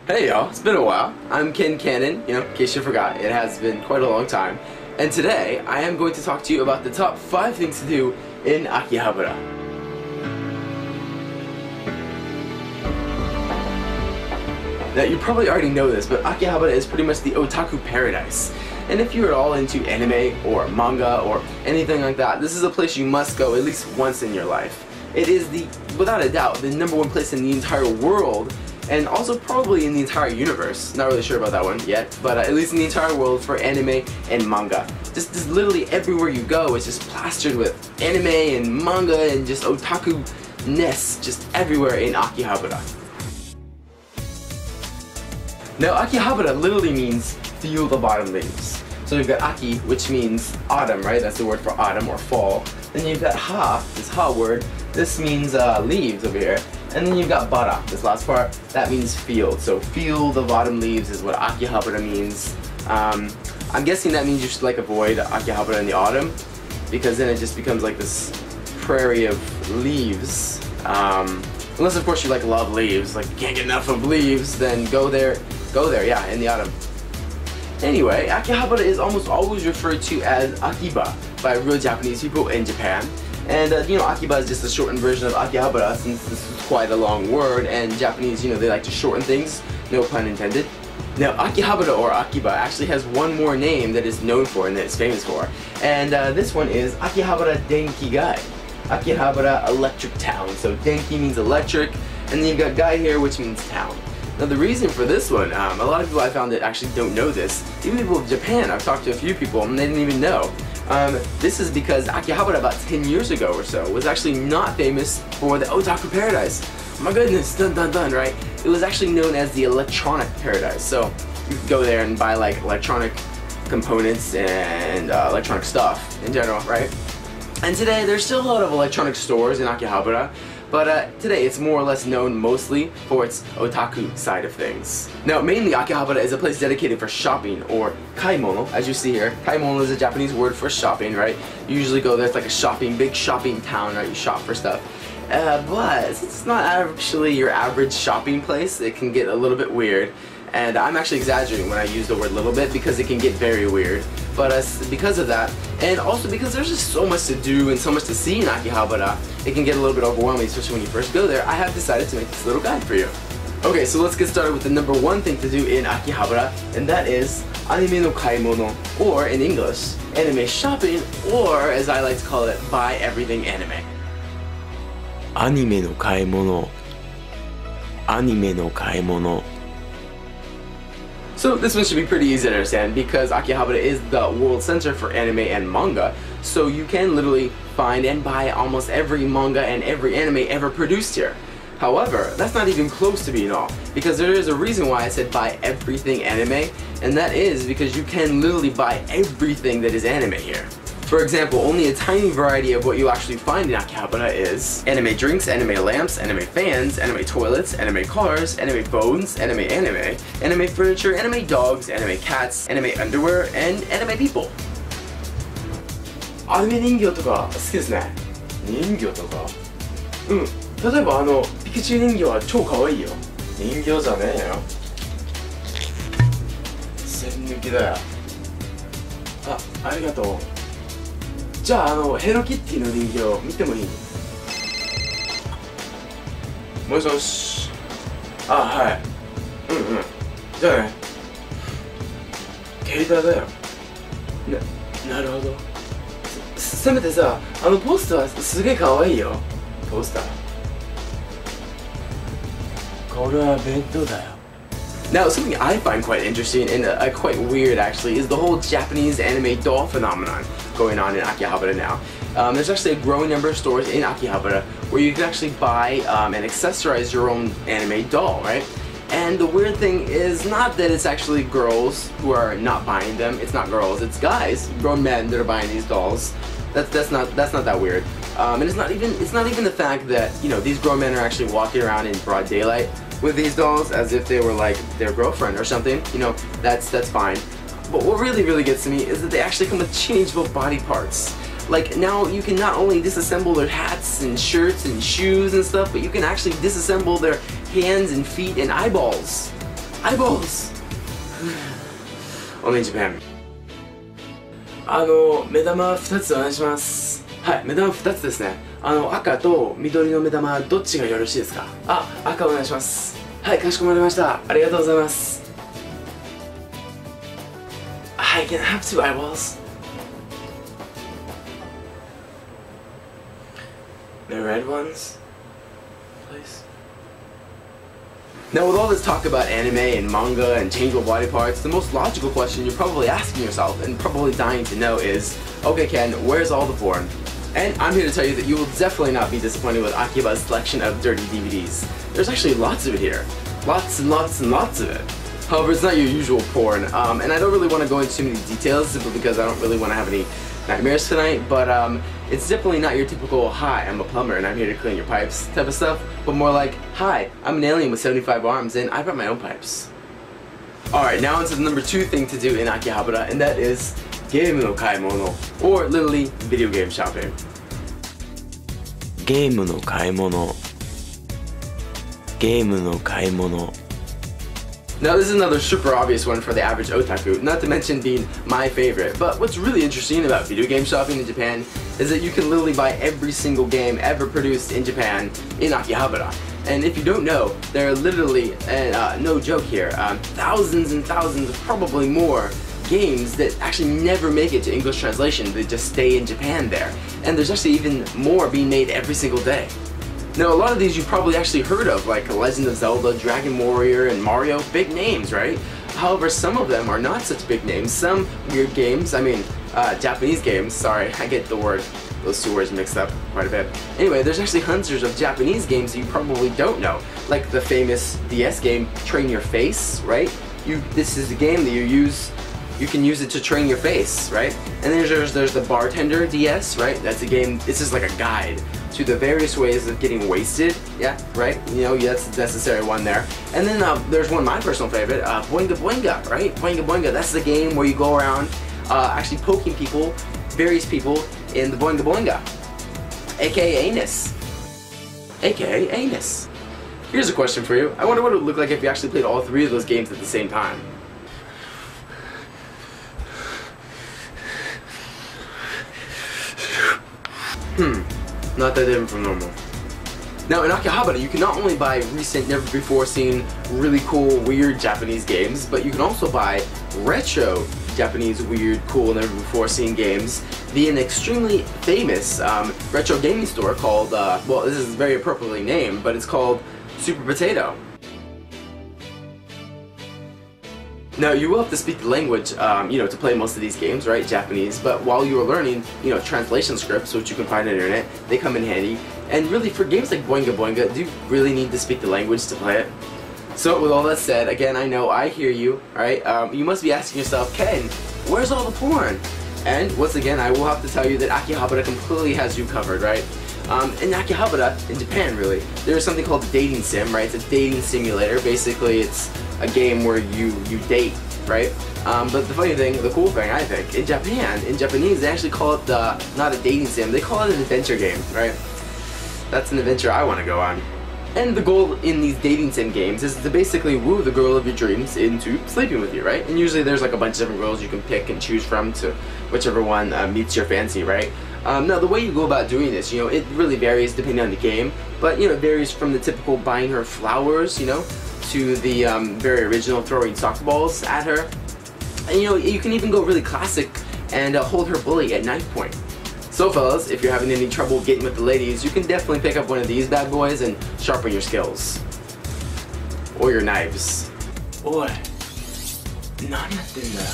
Hey y'all, it's been a while. I'm Ken Cannon, in case you forgot, it has been quite a long time. And today, I am going to talk to you about the top 5 things to do in Akihabara. Now, you probably already know this, but Akihabara is pretty much the otaku paradise. And if you're at all into anime or manga or anything like that, this is a place you must go at least once in your life. It is without a doubt, the #1 place in the entire world, and also probably in the entire universe. Not really sure about that one yet, but at least in the entire world for anime and manga. Just literally everywhere you go is just plastered with anime and manga and just otaku-ness just everywhere in Akihabara. Now, Akihabara literally means feel the autumn leaves. So you've got Aki, which means autumn, right? That's the word for autumn or fall. Then you've got Ha, this Ha word. This means leaves over here. And then you've got Bara, this last part. That means field. So field of autumn leaves is what Akihabara means. I'm guessing that means you should avoid Akihabara in the autumn, because then it just becomes like this prairie of leaves. Unless of course you love leaves, you can't get enough of leaves, then go there, yeah, in the autumn. Anyway, Akihabara is almost always referred to as Akiba by real Japanese people in Japan. And Akiba is just a shortened version of Akihabara, since this is quite a long word, and Japanese, they like to shorten things, no pun intended. Now, Akihabara or Akiba actually has one more name that it's known for and that it's famous for, and this one is Akihabara Denki-gai. Akihabara Electric Town. So Denki means electric, and then you've got Gai here, which means town. Now the reason for this one, a lot of people I found that actually don't know this. Even people in Japan, I've talked to a few people and they didn't even know. This is because Akihabara about 10 years ago or so was actually not famous for the otaku paradise. Oh my goodness, dun dun dun, right? It was actually known as the electronic paradise. So you could go there and buy electronic components and electronic stuff in general, right? And today there's still a lot of electronic stores in Akihabara, but today it's more or less known mostly for its otaku side of things. Now, mainly Akihabara is a place dedicated for shopping, or kaimono, as you see here. Kaimono is a Japanese word for shopping, right? You usually go there, it's like a big shopping town, right? You shop for stuff. But it's not actually your average shopping place. It can get a little bit weird. And I'm actually exaggerating when I use the word little bit, because it can get very weird. But because of that, and also because there's just so much to do and so much to see in Akihabara, it can get a little bit overwhelming, especially when you first go there. I have decided to make this little guide for you. Okay, so let's get started with the #1 thing to do in Akihabara, and that is anime no kaimono, or in English, anime shopping, or as I like to call it, buy everything anime. Anime no kaimono. Anime no kaimono. So this one should be pretty easy to understand, because Akihabara is the world center for anime and manga, so you can literally find and buy almost every manga and every anime ever produced here. However, that's not even close to being all, because there is a reason why I said buy everything anime, and that is because you can literally buy everything that is anime here. For example, only a tiny variety of what you actually find in Akihabara is anime drinks, anime lamps, anime fans, anime toilets, anime cars, anime phones, anime furniture, anime dogs, anime cats, anime underwear, and anime people. アニメ人形とか好きですね。人形とか例えばピカチュウ人形は超可愛いよ。人形じゃねえよ。栓抜きだよ。ありがとう。じゃあヘロキッティの人形見てもいい？もしもし。はい。じゃあね。携帯だよ。なるほど。せめてさ、ポスターすげえ可愛いよ。ポスター。これは弁当だよ。Now, something I find quite interesting and quite weird actually is the whole Japanese anime doll phenomenon going on in Akihabara now. There's actually a growing number of stores in Akihabara where you can actually buy and accessorize your own anime doll, right? And the weird thing is not that it's actually girls who are not buying them. It's not girls, it's guys, grown men that are buying these dolls. That's not that weird. And it's not even the fact that these grown men are actually walking around in broad daylight with these dolls as if they were like their girlfriend or something. That's fine. But what really gets to me is that they actually come with changeable body parts. Like, now you can not only disassemble their hats and shirts and shoes and stuff, but you can actually disassemble their hands and feet and eyeballs. Eyeballs! Only in Japan. 目玉2つお願いします。はい、目玉2つですね。赤と緑の目玉どっちがよろしいですか？あ、赤お願いします。はい、かしこまりました。ありがとうございます。I can have 2 eyeballs. The red ones, please. Now with all this talk about anime and manga and changeable body parts, the most logical question you're probably asking yourself and probably dying to know is, okay Ken, where's all the porn? And I'm here to tell you that you will definitely not be disappointed with Akiba's selection of dirty DVDs. There's actually lots of it here. Lots and lots and lots of it. However, it's not your usual porn, and I don't really want to go into too many details simply because I don't really want to have any nightmares tonight, but it's definitely not your typical, hi, I'm a plumber and I'm here to clean your pipes type of stuff, but more like, hi, I'm an alien with 75 arms and I brought my own pipes. Alright, now onto the number 2 thing to do in Akihabara, and that is game no kaimono, or literally video game shopping. Game no kaimono. Game no kaimono. Now this is another super obvious one for the average otaku, not to mention being my favorite, but what's really interesting about video game shopping in Japan is that you can literally buy every single game ever produced in Japan in Akihabara. And if you don't know, there are literally, no joke here, thousands and thousands, probably more, games that actually never make it to English translation. They just stay in Japan there. And there's actually even more being made every single day. Now, a lot of these you've probably actually heard of, like Legend of Zelda, Dragon Warrior, and Mario, big names, right? However, some of them are not such big names. Some weird games, Japanese games, sorry, I get those 2 words mixed up quite a bit. Anyway, there's actually hundreds of Japanese games that you probably don't know, like the famous DS game, Train Your Face, right? This is the game that you can use it to train your face, right? And then there's the Bartender DS, right? That's a game, this is like a guide to the various ways of getting wasted, yeah, right? You know, yeah, that's a necessary one there. And then there's one, my personal favorite, Boinga Boinga, right? Boinga Boinga, that's the game where you go around actually poking people, various people in the Boinga Boinga, aka anus. AKA anus. Here's a question for you. I wonder what it would look like if you actually played all 3 of those games at the same time. Not that different from normal. Now in Akihabara, you can not only buy recent, never before seen, really cool, weird Japanese games, but you can also buy retro Japanese, weird, cool, never before seen games via an extremely famous retro gaming store called, well, this is very appropriately named, but it's called Super Potato. Now, you will have to speak the language, to play most of these games, right, Japanese, but while you are learning, translation scripts, which you can find on the internet, they come in handy. And really, for games like Boinga Boinga, do you really need to speak the language to play it? So, with all that said, again, I know, I hear you, alright, you must be asking yourself, Ken, where's all the porn? And, once again, I will have to tell you that Akihabara completely has you covered, right? In Akihabara, in Japan really, there is something called a dating sim, right? It's a dating simulator. Basically, it's a game where you date, right? But the funny thing, the cool thing, I think, in Japan, in Japanese, they actually call it not a dating sim, they call it an adventure game, right? That's an adventure I want to go on. And the goal in these dating sim games is to basically woo the girl of your dreams into sleeping with you, right? And usually there's like a bunch of different girls you can pick and choose from to whichever one meets your fancy, right? Now the way you go about doing this, it really varies depending on the game, but it varies from the typical buying her flowers, to the very original throwing soccer balls at her. And you can even go really classic and hold her bully at knife point. So fellas, if you're having any trouble getting with the ladies, you can definitely pick up one of these bad boys and sharpen your skills. Or your knives. Oi, 何やってんだよ。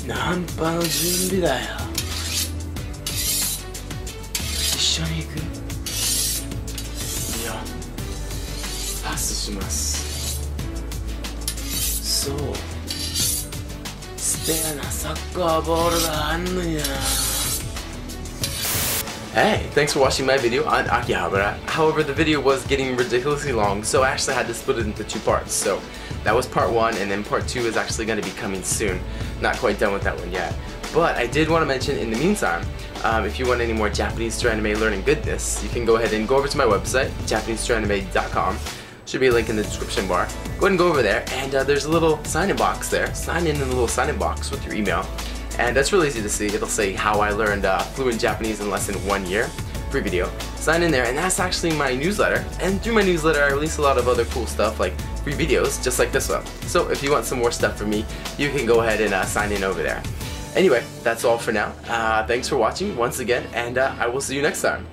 ナンパの準備だよ。一緒に行く？いや、パスします。そう。スペアなサッカーボールがあんのや。Hey, thanks for watching my video on Akihabara. However, the video was getting ridiculously long, so I actually had to split it into 2 parts. So that was part 1, and then part 2 is actually going to be coming soon. Not quite done with that one yet. But I did want to mention, in the meantime, if you want any more Japanese to anime learning goodness, you can go ahead and go over to my website, JapaneseToAnime.com. Should be a link in the description bar. Go ahead and go over there, and there's a little sign-in box there. Sign in the little sign-in box with your email. And that's really easy to see. It'll say how I learned fluent Japanese in less than 1 year. Free video. Sign in there, and that's actually my newsletter. And through my newsletter, I release a lot of other cool stuff like free videos, just like this one. So if you want some more stuff from me, you can go ahead and sign in over there. Anyway, that's all for now. Thanks for watching once again, and I will see you next time.